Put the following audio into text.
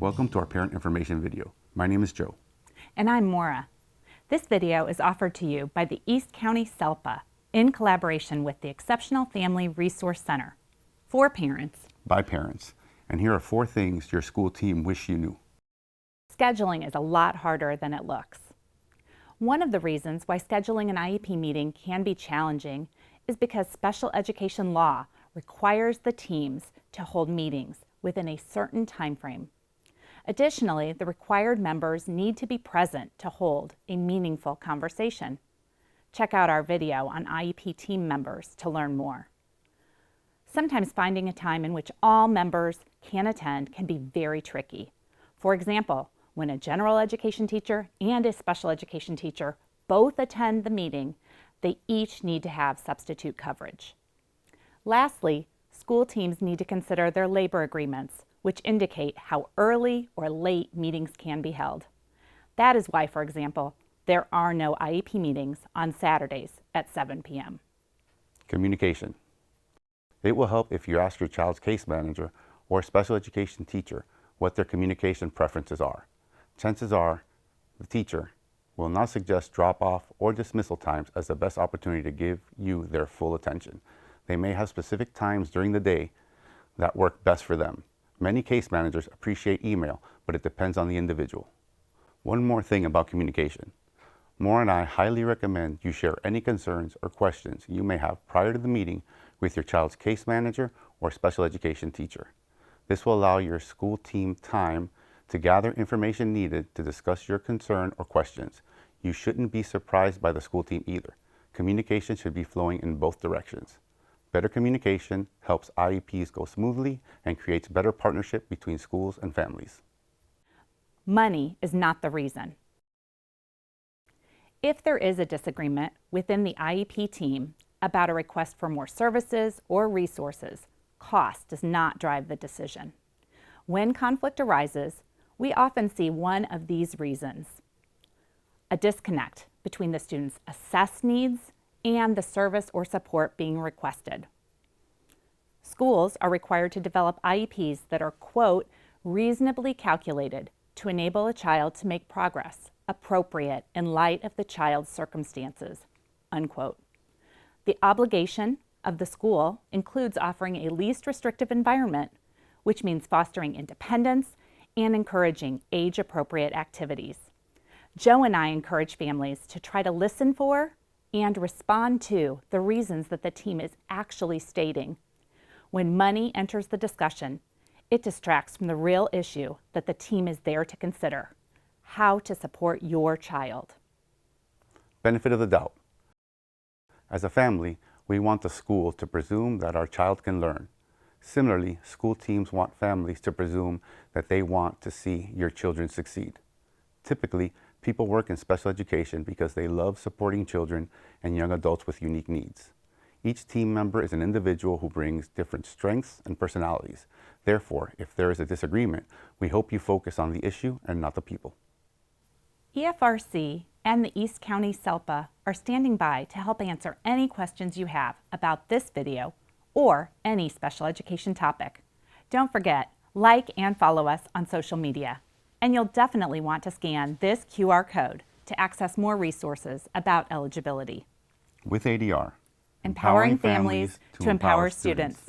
Welcome to our parent information video. My name is Joe. And I'm Maura. This video is offered to you by the East County SELPA in collaboration with the Exceptional Family Resource Center for parents. By parents. And here are 4 things your school team wish you knew. Scheduling is a lot harder than it looks. One of the reasons why scheduling an IEP meeting can be challenging is because special education law requires the teams to hold meetings within a certain time frame. Additionally, the required members need to be present to hold a meaningful conversation. Check out our video on IEP team members to learn more. Sometimes finding a time in which all members can attend can be very tricky. For example, when a general education teacher and a special education teacher both attend the meeting, they each need to have substitute coverage. Lastly, school teams need to consider their labor agreements, which indicate how early or late meetings can be held. That is why, for example, there are no IEP meetings on Saturdays at 7 p.m. Communication. It will help if you ask your child's case manager or special education teacher what their communication preferences are. Chances are the teacher will not suggest drop-off or dismissal times as the best opportunity to give you their full attention. They may have specific times during the day that work best for them. Many case managers appreciate email, but it depends on the individual. One more thing about communication. Maura and I highly recommend you share any concerns or questions you may have prior to the meeting with your child's case manager or special education teacher. This will allow your school team time to gather information needed to discuss your concern or questions. You shouldn't be surprised by the school team either. Communication should be flowing in both directions. Better communication helps IEPs go smoothly and creates better partnership between schools and families. Money is not the reason. If there is a disagreement within the IEP team about a request for more services or resources, cost does not drive the decision. When conflict arises, we often see one of these reasons: a disconnect between the student's assessed needs and the service or support being requested. Schools are required to develop IEPs that are, quote, reasonably calculated to enable a child to make progress appropriate in light of the child's circumstances, unquote. The obligation of the school includes offering a least restrictive environment, which means fostering independence and encouraging age-appropriate activities. Joe and I encourage families to try to listen for and respond to the reasons that the team is actually stating. When money enters the discussion, it distracts from the real issue that the team is there to consider: how to support your child. Benefit of the doubt. As a family, we want the school to presume that our child can learn. Similarly, school teams want families to presume that they want to see your children succeed. Typically, people work in special education because they love supporting children and young adults with unique needs. Each team member is an individual who brings different strengths and personalities. Therefore, if there is a disagreement, we hope you focus on the issue and not the people. EFRC and the East County SELPA are standing by to help answer any questions you have about this video or any special education topic. Don't forget, like and follow us on social media. And you'll definitely want to scan this QR code to access more resources about eligibility. With ADR, Empowering families to empower students.